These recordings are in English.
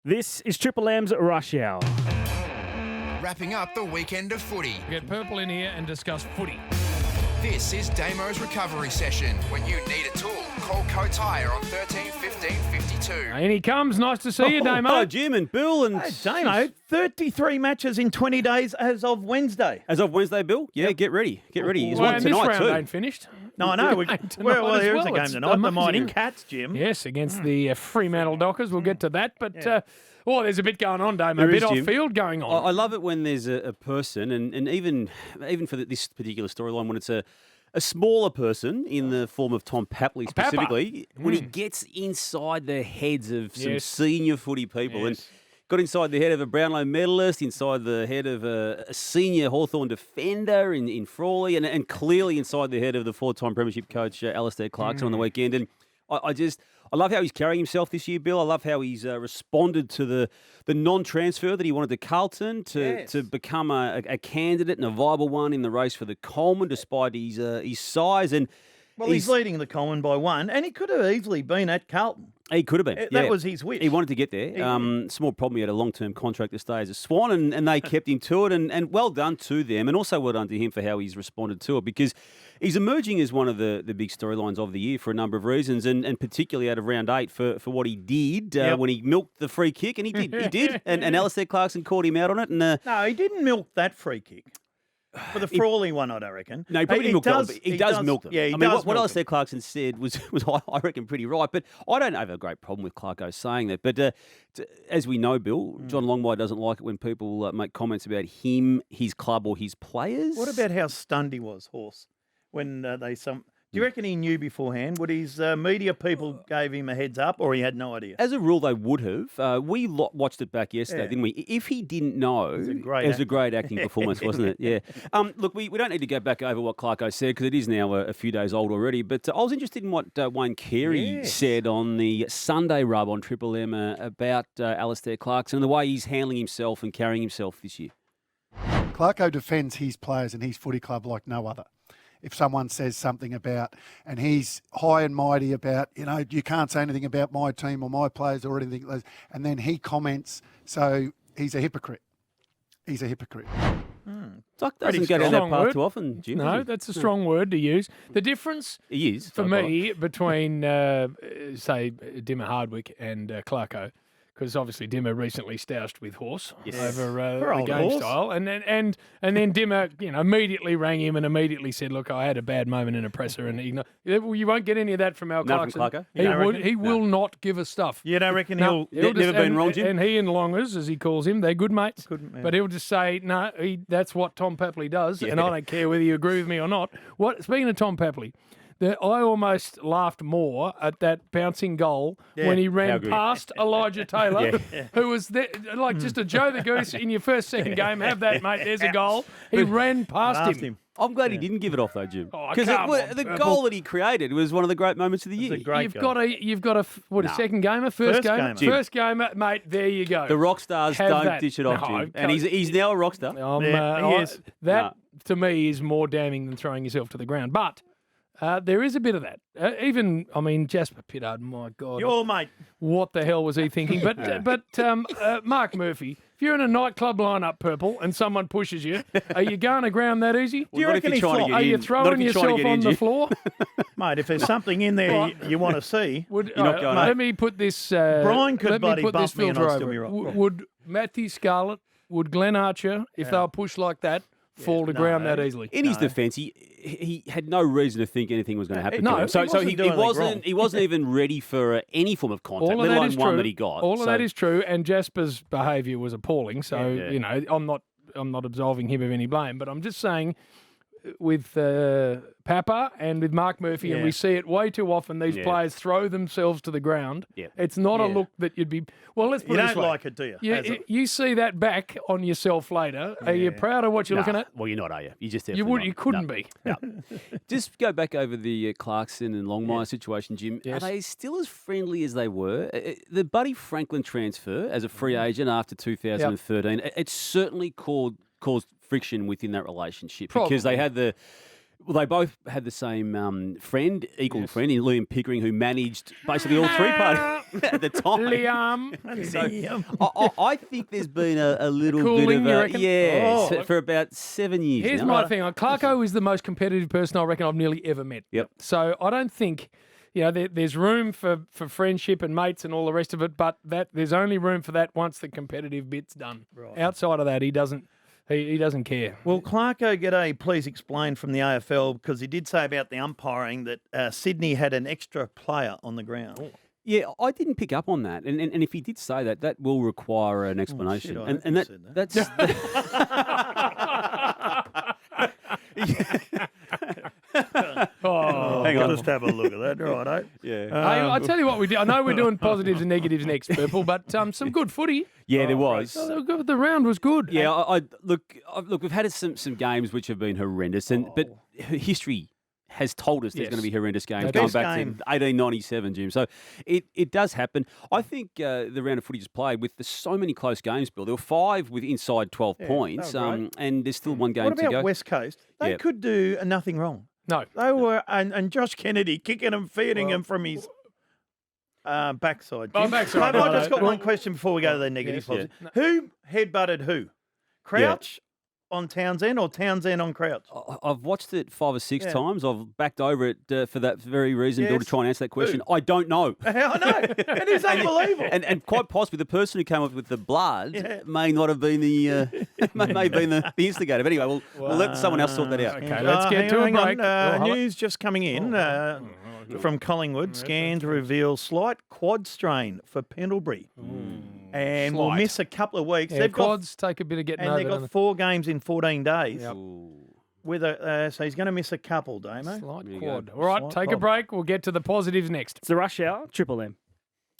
This is Triple M's Rush Hour. Wrapping up the weekend of footy. Get Purple in here and discuss footy. This is Damo's recovery session. When you need a tool, call Coates Hire on 13 15 52. And he comes. Nice to see you, Damo. Hello, Jim and Bill. And Hey, Damo, 33 matches in 20 days as of Wednesday. As of Wednesday, Bill? Yeah, get ready. Get ready. There's Well, one and this tonight round too. ain't finished. No, I know. Well, as here's well. a game It's tonight. The Mighty amazing. Cats, Jim. Yes, against the Fremantle Dockers. We'll get to that. But, there's a bit going on, Damo. There A bit is, Jim. off-field going on. I love it when there's a person, and even for this particular storyline, when it's a smaller person in the form of Tom Papley specifically, when he gets inside the heads of some senior footy people and got inside the head of a Brownlow medalist, inside the head of a senior Hawthorn defender in Frawley, and clearly inside the head of the four-time premiership coach Alistair Clarkson on the weekend. And I love how he's carrying himself this year, Bill. I love how he's responded to the non-transfer that he wanted to Carlton to become a candidate and a viable one in the race for the Coleman, despite his size. And Well, he's leading the Coleman by one, and he could have easily been at Carlton. he could have been. That was his wish. He wanted to get there. Small problem, he had a long-term contract to stay as a Swan, and they kept him to it. And well done to them, and also well done to him for how he's responded to it, because he's emerging as one of the big storylines of the year for a number of reasons, and particularly out of round 8 for what he did when he milked the free kick, and he did. And Alistair Clarkson called him out on it. And No, he didn't milk that free kick. For the Frawley one, I reckon. No, he probably milked them. He does milk them. Yeah, he I mean, does what milk Alistair Clarkson said was I reckon, pretty right. But I don't have a great problem with Clarko saying that. But as we know, Bill, John Longmire doesn't like it when people make comments about him, his club, or his players. What about how stunned he was, Horse, when Do you reckon he knew beforehand? Would his media people gave him a heads up, or he had no idea? As a rule, they would have. We watched it back yesterday, didn't we? If he didn't know, it was a great acting performance, wasn't it? Yeah. Look, we don't need to go back over what Clarko said, because it is now a few days old already. But I was interested in what Wayne Carey said on the Sunday rub on Triple M about Alistair Clarkson and the way he's handling himself and carrying himself this year. Clarko defends his players and his footy club like no other. If someone says something about, and he's high and mighty about, you can't say anything about my team or my players or anything, and then he comments, so he's a hypocrite. He's a hypocrite. Doesn't go down that path too often, Jim. No, that's a strong word to use. The difference for me between, say, Dimmer Hardwick and Clarko, because obviously Dimmer recently stoushed with Horse over the game Horse style, and then Dimmer, immediately rang him and immediately said, "Look, I had a bad moment in a presser," and you won't get any of that from Al Clarkson. From Clarko? He will not give us stuff. You don't reckon No, he'll never been wrong, Jim? And he and Longers, as he calls him, they're good mates. But he'll just say, "No, that's what Tom Papley does," and I don't care whether you agree with me or not. Speaking of Tom Papley. I almost laughed more at that bouncing goal when he ran past Elijah Taylor, who was there, like just a Joe the Goose in your second game. Have that, mate. There's a goal. He ran past him. I'm glad he didn't give it off, though, Jim. Because the goal that he created was one of the great moments of the year. You've got a second gamer, first gamer, first gamer, mate. There you go. The rock stars don't dish it off, Jim. And he's now a rock star. he is. That, to me, is more damning than throwing yourself to the ground. But there is a bit of that. Jasper Pittard, my God. Your mate. What the hell was he thinking? But Mark Murphy, if you're in a nightclub lineup, Purple, and someone pushes you, are you going to ground that easy? Do you reckon he's flopped? Are you throwing yourself on the floor? Mate, if there's something in there you want to see, let me put this. Brian could let me put this bump me and filter I'd still over be it. right. Would Matthew Scarlett, would Glenn Archer, if they were pushed like that, fall to ground that easily? In his defence, he had no reason to think anything was going to happen to him. So he wasn't even ready for any form of contact, let alone one that he got. All of that is true, and Jasper's behaviour was appalling. So I'm not absolving him of any blame, but I'm just saying, with Papa and with Mark Murphy, and we see it way too often, these players throw themselves to the ground. It's not a look that you'd be... Well, let's put it this way. You don't like it, do you? You see that back on yourself later. Are you proud of what you're looking at? Well, you're not, are you? You just You couldn't be. No. Just go back over the Clarkson and Longmire situation, Jim. Yes. Are they still as friendly as they were? The Buddy Franklin transfer as a free agent after 2013, it certainly caused friction within that relationship because they had Well, they both had the same friend, equal friend, in Liam Pickering, who managed basically all three parties at the time. Liam. I think there's been a little Cooling, bit you of reckon? for about 7 years Here's now. my thing. Clarko is the most competitive person I reckon I've nearly ever met. Yep. So I don't think, there's room for friendship and mates and all the rest of it, but there's only room for that once the competitive bit's done. Right. Outside of that, he doesn't care. Will Clarko get a please explain from the AFL, because he did say about the umpiring that Sydney had an extra player on the ground. Oh. Yeah, I didn't pick up on that, and if he did say that, that will require an explanation. Oh, shit, I hope he said that. Hang on. Just have a look at that, right? Yeah. I tell you what we do. I know we're doing positives and negatives next, Purple, but some good footy. Yeah, there was. The round was good. Yeah, I look. We've had some games which have been horrendous, but history has told us there's going to be horrendous games going back to 1897, Jim. So it does happen. I think the round of footy just played with so many close games, Bill. There were 5 with inside 12 points, and there's still one game to go. What about West Coast? They could do nothing wrong. No. They were, and Josh Kennedy kicking and feeding him from his backside. Backside. I just got one question before we go to the negative. Yes, Who headbutted who? Crouch on Townsend or Townsend on Crouch? I've watched it 5 or 6 times. I've backed over it for that very reason, Bill, to try and answer that question. I don't know. I know. It is unbelievable. And quite possibly the person who came up with the blood may not have been the may have been the instigator. But anyway, we'll let someone else sort that out. Okay, let's get to a break. News just coming in from Collingwood. Scans reveal slight quad strain for Pendlebury. And we'll miss a couple of weeks. Yeah, quads take a bit of getting over. And they've got 4 games in 14 days. Yep. With so he's going to miss a couple, Damo. Slight quad. All right, take a break. We'll get to the positives next. It's the Rush Hour, Triple M.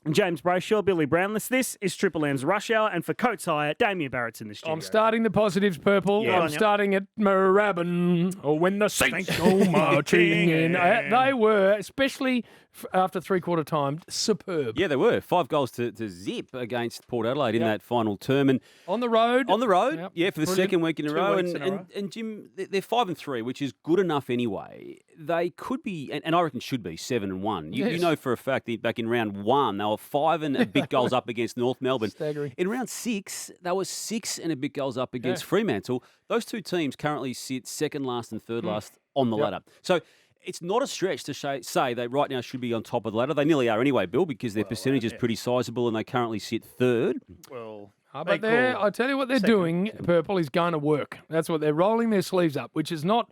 James Brayshaw, Billy Brownless. This is Triple M's Rush Hour, and for Coates Hire, Damien Barrett's in the studio. I'm starting the positives, Purple. Yeah. I'm starting at Moorabbin. Oh, when the Saints go marching in. They were, especially after three-quarter time, superb. Yeah, they were. 5 goals to zip against Port Adelaide in that final term. And on the road. On the road, yep. for the second week in a row. And Jim, they're 5-3, which is good enough anyway. They could be, and I reckon should be, 7-1. You know for a fact that back in round 1, they were 5 and a bit goals up against North Melbourne. Staggering. In round 6, they were 6 and a bit goals up against Fremantle. Those 2 teams currently sit second last and third last on the ladder. So it's not a stretch to say they right now should be on top of the ladder. They nearly are anyway, Bill, because their percentage is pretty sizable and they currently sit third. Well, but I tell you what they're doing, Purple, is going to work. That's what they're rolling their sleeves up, which is not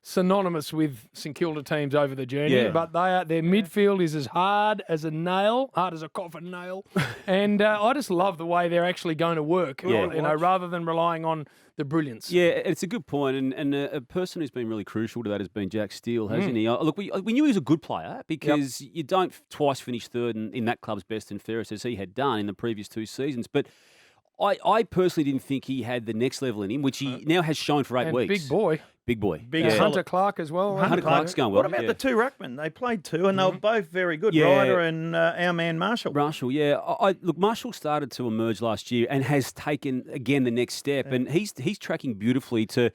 synonymous with St Kilda teams over the journey, but their midfield is as hard as a nail, hard as a coffin nail, and I just love the way they're actually going to work, rather than relying on the brilliance. Yeah, it's a good point, and a person who's been really crucial to that has been Jack Steele, hasn't he? Look, we knew he was a good player because you don't twice finish third in that club's best and fairest as he had done in the previous 2 seasons, but I personally didn't think he had the next level in him, which he now has shown for 8 weeks. Big boy. Big boy. Hunter Clark as well. Hunter Clark's going well. What about the 2 ruckmen? They played 2 and they were both very good. Ryder and our man Marshall. Look, Marshall started to emerge last year and has taken, again, the next step. And he's tracking beautifully to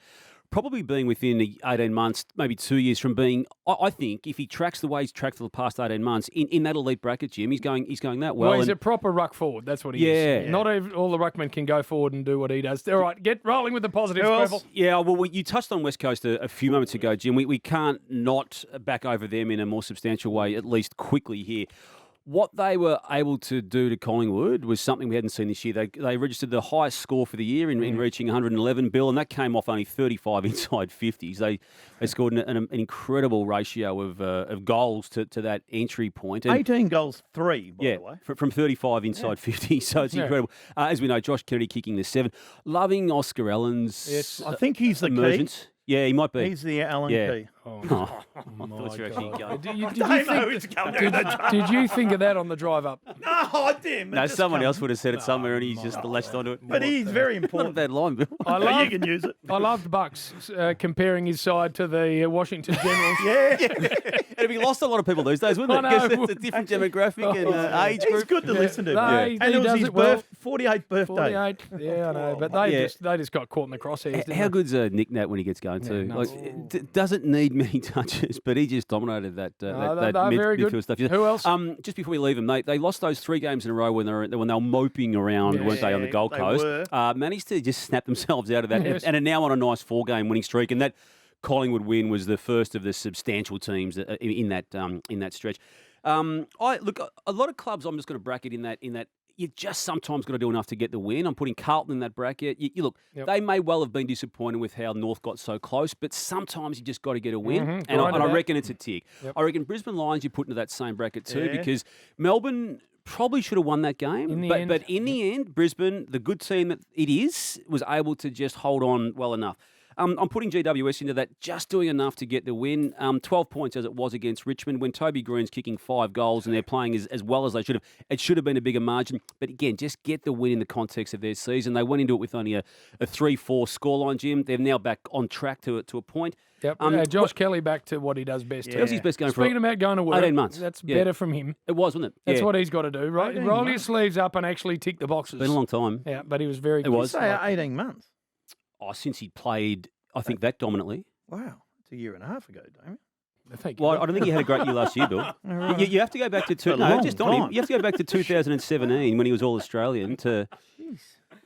probably being within 18 months, maybe 2 years from being, I think, if he tracks the way he's tracked for the past 18 months, in that elite bracket, Jim, he's going that well. Well, he's a proper ruck forward. That's what he is. Not all the ruckmen can go forward and do what he does. All right, get rolling with the positives, Purple. Yeah, well, you touched on West Coast a few moments ago, Jim. We can't not back over them in a more substantial way, at least quickly here. What they were able to do to Collingwood was something we hadn't seen this year. They registered the highest score for the year in reaching 111, Bill, and that came off only 35 inside 50s. They scored an incredible ratio of goals to that entry point. And 18 goals, 3, by the way. From 35 inside 50, so it's incredible. As we know, Josh Kennedy kicking the 7. Loving Oscar Ellen's I think he's the emergence. key. Yeah, he might be. He's the Allen key. I thought you were actually going. Did you think of that on the drive up? No, I didn't. No, someone else would have said it somewhere and he's just latched onto it. But he's very Not a important. bad line, Bill. You can use it. I loved Bucks comparing his side to the Washington Generals. Yeah. It'd be lost a lot of people these days, wouldn't it? I know. Because it's a different demographic and age He's group. good to listen to. He And it was does his it well. 48th birthday. 48. Yeah, I know. But they just got caught in the crosshairs. Didn't How they? good's Nick Nat when he gets going too? nuts. Doesn't need many touches, but he just dominated that they're very midfield good. stuff. Who else? Just before we leave them, they lost those 3 games in a row when they were moping around, weren't they, on the Gold they Coast? were. Managed to just snap themselves out of that, Yes. and are now on a nice 4-game winning streak. And that Collingwood win was the first of the substantial teams in that stretch. A lot of clubs. I'm just going to bracket in that. You just sometimes got to do enough to get the win. I'm putting Carlton in that bracket. You look, they may well have been disappointed with how North got so close, but sometimes you just got to get a win. And I reckon it's a tick. Yep. I reckon Brisbane Lions you put into that same bracket too, Yeah. because Melbourne probably should have won that game. But in the end, Brisbane, the good team that it is, was able to just hold on well enough. I'm putting GWS into that, just doing enough to get the win. 12 points as it was against Richmond. When Toby Green's kicking 5 goals and they're playing as well as they should have, it should have been a bigger margin. But again, just get the win in the context of their season. They went into it with only a 3-4 scoreline, Jim. They're now back on track to a point. Yep. Josh Kelly back to what he does best. That was his best game for Speaking about going to work, 18 months. That's Yeah. better from him. It was, wasn't it? That's Yeah. what he's got to do, right? 18 Roll your months. sleeves up and actually tick the boxes. Been a long time. Yeah, but he was very good. was. Say 18 months. Since he played, I think that dominantly. Wow. It's a year and a half ago, Damien. Thank you. Well, I don't think he had a great year last year, Bill. You have to go back to A long just on him. time. You have to go back to 2017 when he was all Australian.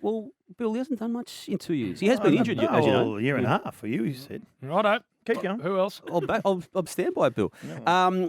Well, Bill, he hasn't done much in 2 years. He has been injured, as you know. A year and a half for you, you said. Righto. Keep going. Who else? I'll stand by it, Bill.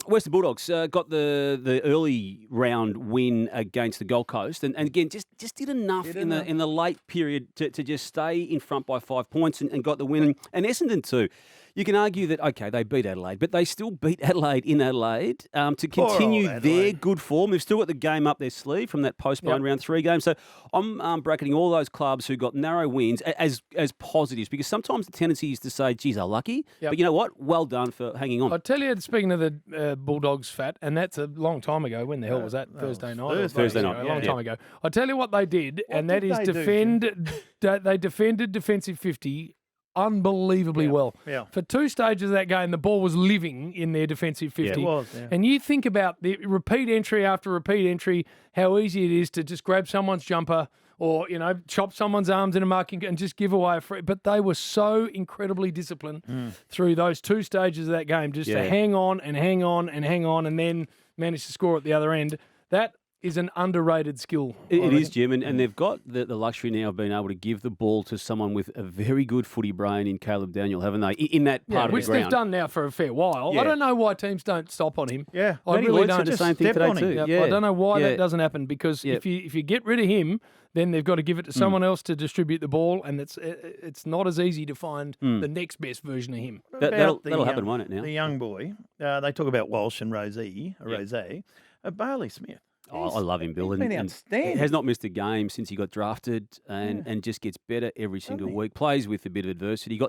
Western Bulldogs got the early round win against the Gold Coast, and again just did enough in the late period to just stay in front by 5 points and got the win. And Essendon too. You can argue that, okay, they beat Adelaide, but they still beat Adelaide in Adelaide to continue old their Adelaide. good form. They've still got the game up their sleeve from that postponed round 3 game. So I'm bracketing all those clubs who got narrow wins as positives, because sometimes the tendency is to say, geez, they're lucky. Yep. But you know what? Well done for hanging on. I'll tell you, speaking of the Bulldogs fat, and that's a long time ago. When the hell was that? Thursday night? or Thursday night, A long yeah. time ago. I'll tell you what they did, and that did is they do, defend. They defended defensive 50 unbelievably well. Yeah. For 2 stages of that game, the ball was living in their defensive 50. It was, yeah. And you think about the repeat entry after repeat entry, how easy it is to just grab someone's jumper or, chop someone's arms in a marking and just give away a free. But they were so incredibly disciplined through those 2 stages of that game just to hang on and hang on and hang on and then manage to score at the other end. That is an underrated skill. It is, Jim, and they've got the luxury now of being able to give the ball to someone with a very good footy brain in Caleb Daniel, haven't they? In that part which of the ground. they've done now for a fair while. Yeah. I don't know why teams don't stop on him. Yeah. I Matty really Lloyd said don't. the same thing Step today on him. too. Yep, Yeah. I don't know why Yeah. that doesn't happen, because Yep. if you get rid of him, then they've got to give it to someone else to distribute the ball, and it's not as easy to find the next best version of him. That'll About happen, won't it, now? The young boy. They talk about Walsh and Rose. Bailey Smith. I love him, Bill. He's been and outstanding. has not missed a game since he got drafted, and just gets better every single week. Plays with a bit of adversity.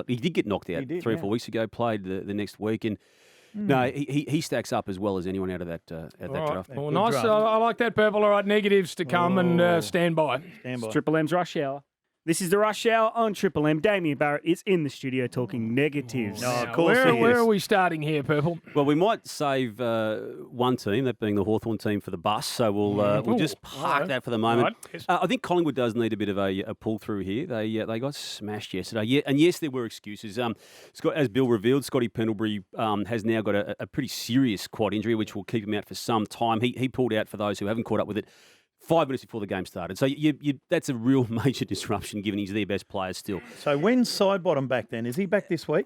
He did get knocked out 3 or 4 weeks ago. Played the next week, and no, he stacks up as well as anyone out of that draft. Well, nice. I like that, Purple. All right, negatives to come and stand by. Stand by. Triple M's Rush Hour. This is the Rush Hour on Triple M. Damien Barrett is in the studio talking negatives. Oh, of course he Where is. are we starting here, Purple? Well, we might save one team, that being the Hawthorn team, for the bus. So we'll just park that for the moment. Right, yes. I think Collingwood does need a bit of a pull through here. They got smashed yesterday. Yeah, and yes, there were excuses. Scott, as Bill revealed, Scotty Pendlebury has now got a pretty serious quad injury, which will keep him out for some time. He pulled out, for those who haven't caught up with it, 5 minutes before the game started. So that's a real major disruption, given he's their best player still. So when's Sidebottom back then? Is he back this week?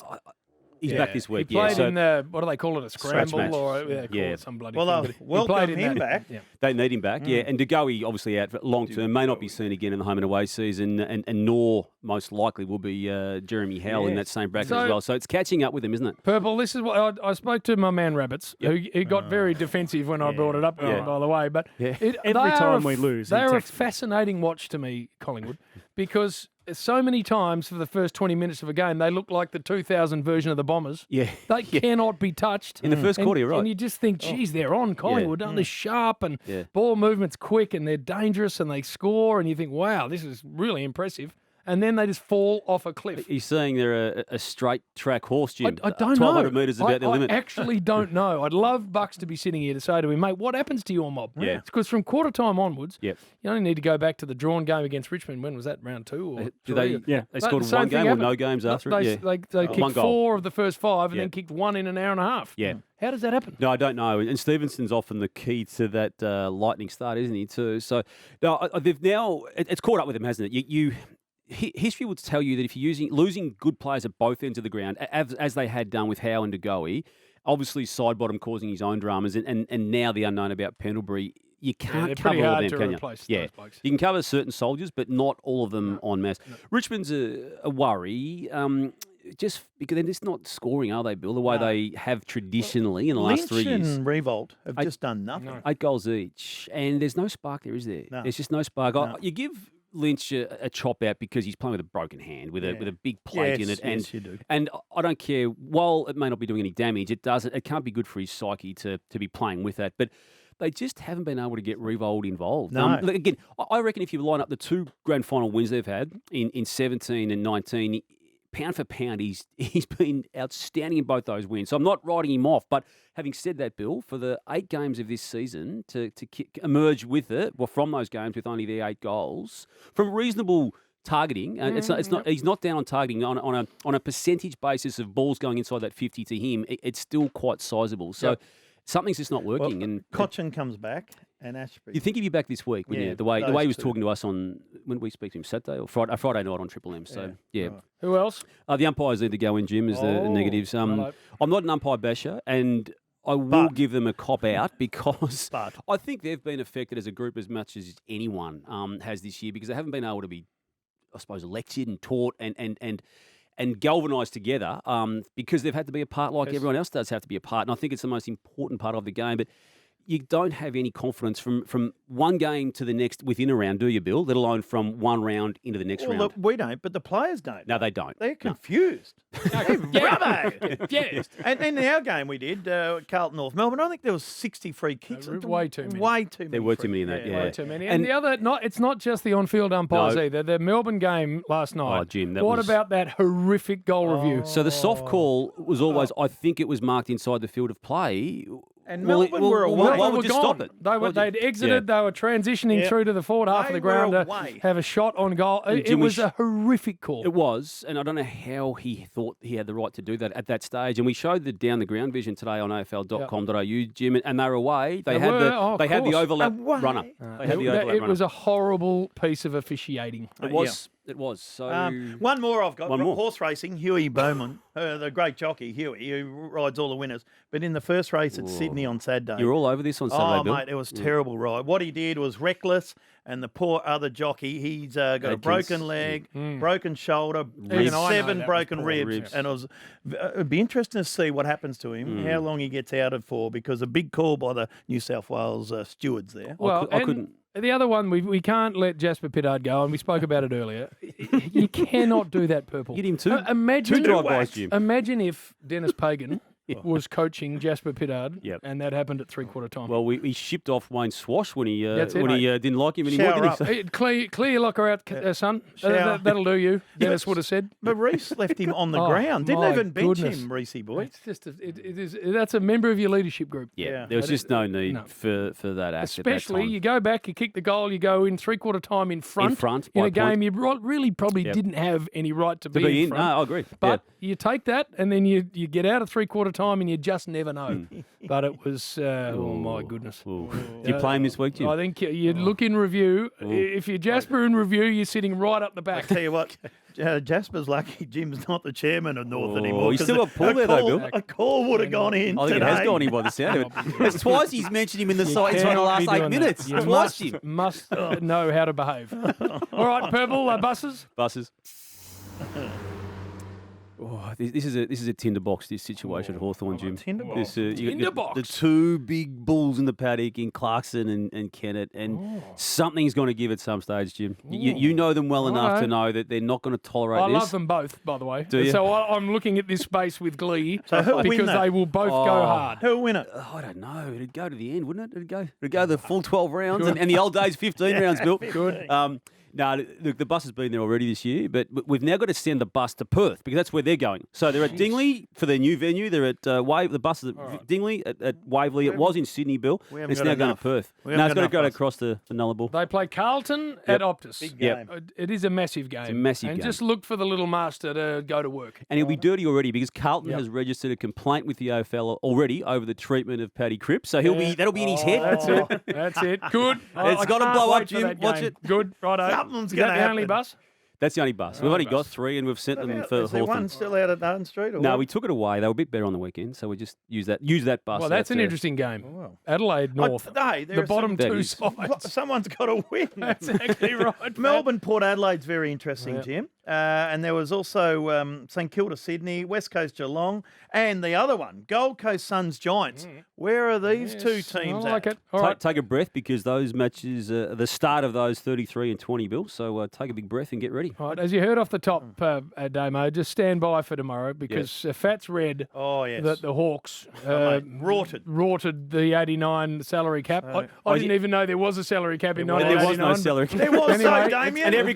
He's back this week. He played so in the, what do they call it, a scramble? match. Or they call it some bloody Well, thing. they'll But he played welcome in him that. back. Yeah. they need him back, yeah. And DeGoey, obviously out for long term, may not be seen again in the home and away season, and nor most likely will be Jeremy Howell in that same bracket So- as well. So it's catching up with him, isn't it? Purple, this is what I spoke to my man Rabbits, who got very defensive when I brought it up, by the way. But Every they are time we lose, he they are a texts me. fascinating watch to me, Collingwood, because so many times for the first 20 minutes of a game, they look like the 2000 version of the Bombers. Yeah. They cannot be touched. In the first quarter, you're right. And you just think, geez, they're on Collingwood, aren't they? Sharp and ball movement's quick and they're dangerous and they score. And you think, wow, this is really impressive. and then they just fall off a cliff. You're saying they're a straight track horse, Jim? I don't know. 1,200 metres is about their limit. I actually don't know. I'd love Bucks to be sitting here to say to him, mate, what happens to your mob? Yeah. Because from quarter time onwards, Yep. you only need to go back to the drawn game against Richmond. When was that, round 2 or Did 3? they scored one game or no games after it? Yeah. They One kicked goal. 4 of the first 5 and Yeah. then kicked 1 in an hour and a half. Yeah. How does that happen? No, I don't know. And Stevenson's often the key to that lightning start, isn't he, too? So no, they've now it's caught up with them, hasn't it? History would tell you that if you're losing good players at both ends of the ground, as they had done with Howe and DeGoey, obviously Sidebottom causing his own dramas, and now the unknown about Pendlebury, you can't they're cover pretty all hard of them, to can you? replace Yeah, those blokes. you can cover certain soldiers, but not all of them en masse. Richmond's a worry. Just because they're just not scoring, are they, Bill? The way they have traditionally in the last 3 years. and Revolt have just done nothing. No. 8 goals each, and there's no spark there, is there? No. There's just no spark. No. You give Lynch a chop out because he's playing with a broken hand, with a big plate in Yes, it, and yes, you do. and I don't care. While it may not be doing any damage, it can't be good for his psyche to be playing with that. But they just haven't been able to get Revolt involved. No. Look, again, I reckon if you line up the 2 grand final wins they've had in 17 and 19. Pound for pound, he's been outstanding in both those wins. So I'm not writing him off. But having said that, Bill, for the 8 games of this season to emerge with it, well, from those games with only the 8 goals, from reasonable targeting, he's not down on targeting on a percentage basis of balls going inside that 50 to him. It's still quite sizable. So something's just not working. Well, and Cochin comes back and Ashby. you think he'd be back this week, wouldn't Yeah, you? The way those he was two. talking to us on when we speak to him Saturday or Friday night on Triple M. So yeah. Right. Who else? The umpires need to go in, Jim, is the negatives. righto. I'm not an umpire basher, and I will give them a cop out because But. I think they've been affected as a group as much as anyone has this year because they haven't been able to be, I suppose, lectured and taught and galvanised together because they've had to be a part like everyone else does have to be a part. And I think it's the most important part of the game. But you don't have any confidence from one game to the next within a round, do you, Bill? Let alone from one round into the next Well, round. look, we don't, but the players don't. No, they don't. They're confused. They're rubber. Yes. And in our game we did, Carlton North Melbourne, I think there was 60 free kicks. Way too many. Way too many. There were too free many in that, kicks. yeah. Way too many. And the other, it's not just the on-field umpires No. either. The Melbourne game last night. Oh, Jim, that what was- about that horrific goal review? So the soft call was always, I think it was marked inside the field of play. And Melbourne were away. Why They would were you gone. stop it? They'd exited. They were transitioning Yeah. through to the forward half of They the ground were to away. have a shot on goal. It Jim, was a horrific call. It was, and I don't know how he thought he had the right to do that at that stage. And we showed the down the ground vision today on afl.com.au, Jim, and they were away. They had the course. overlap Away. runner. They had the overlap It runner. was a horrible piece of officiating. It was. It was. So One more I've got. One more. Horse racing, Huey Bowman, the great jockey, Huey, who rides all the winners. But in the first race at Sydney on Saturday. you're all over this on Saturday, Oh, Bill. mate, it was terrible ride. What he did was reckless, and the poor other jockey, he's got a Adkins. broken leg, broken shoulder, Even I know 7 that was broken poor. ribs. And it'd be interesting to see what happens to him, how long he gets out of for, because a big call by the New South Wales stewards there. Well, I and couldn't. The other one, we can't let Jasper Pittard go, and we spoke about it earlier. You cannot do that, Purple. Hit him two Imagine, drive-bys, Jim. imagine if Dennis Pagan was coaching Jasper Pittard, Yep. and that happened at three-quarter time. Well, he shipped off Wayne Swash when he That's it, didn't like him anymore, Shower did up. he? Hey, clear your locker out, son. Shower. That'll do you, Dennis would have said. But Reese left him on the Oh, ground. Didn't my even bench goodness. him, Reesey boy. It's just that's a member of your leadership group. Yeah. There was just no need No. for that act Especially, at that time. you go back, you kick the goal, you go in three-quarter time in front. front, in by a game point. you really probably Yep. didn't have any right to to be, be in. front. No, I agree. But you take that, and then you get out of three-quarter time, and you just never know. But it was, oh my goodness. Ooh. Do you play him this week, Jim? I think you look in review. If you're Jasper in review, you're sitting right up the I back. tell you what, Jasper's lucky Jim's not the chairman of North anymore. he's 'cause still got Paul there though, Bill. A call would have gone in I think today. it has gone in by the sound of it. It's twice he's mentioned him in the site inside the Cannot last be 8 doing that. minutes. You Twice, Jim. must know how to behave. All right, Purple, buses. Buses. Oh, this is a tinderbox, this situation at Hawthorn, Jim. tinderbox? You got Tinderbox. the 2 big bulls in the paddock in Clarkson and Kennett, and something's going to give at some stage, Jim. You know them well enough to know that they're not going to tolerate I this. love them both, by the way. Do you? So I'm looking at this space with glee who'll win because that? they will both go hard. Who'll win it? I don't know. It'd go to the end, wouldn't it? It'd go the full 12 rounds and the old days 15 rounds, Bill. Good. No, look, the bus has been there already this year, but we've now got to send the bus to Perth because that's where they're going. So they're at Dingley for their new venue. They're at the bus is at Dingley, at Waverley. It was in Sydney, Bill. haven't It's got now going enough. to Perth. We No, haven't it's got to got go enough across the Nullarbor. They play Carlton at Optus. Big Yep. game. It is a massive game. a massive and game. just look for the little master to go to work. And he'll be dirty already because Carlton Yep. has registered a complaint with the AFL already over the treatment of Paddy Cripps. So that'll be in his head. That's it. That's it. Good. It's gotta can't blow up, wait for Jim. that Watch game. it. Good. Righto. Something's Is gonna that the only happen. bus? That's the only bus. We've only got 3 and we've sent them for Is there Hawthorn. one still out at Darden Street? Or No, what? we took it away. They were a bit better on the weekend, so we just use that bus. Well, that's out an to- interesting game. wow. Adelaide North. Hey, The bottom That two is. sides. Someone's got to win. That's exactly right. Melbourne, Port Adelaide's very interesting, Yeah. Jim. And there was also St Kilda, Sydney, West Coast, Geelong, and the other one, Gold Coast Suns, Giants. Where are these two Yes, teams I like at? it. All right. Take a breath because those matches are the start of those 33 and 20, Bill. So take a big breath and get ready. All right, as you heard off the top, Damo, just stand by for tomorrow because Fats read Oh, yes. that the Hawks mate, rorted. the 89 salary cap. I didn't even know there was a salary cap in There was. 1989. There was no salary cap. There was Anyway, so, Damien. And every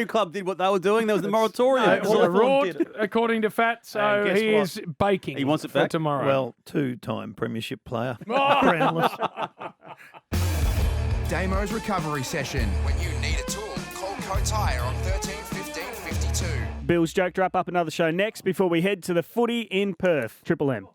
club did what they were doing. There was the moratorium. No, Well, Hawthorn roared, did it. according to Fat, so And guess he what? is baking. He wants it for back? tomorrow. Well, two-time premiership player. Oh! Brownless. Damo's recovery session. When you need a tool, call Coates Hire on 13 15 52. Bill's joke wrap up another show next before we head to the footy in Perth. Triple M.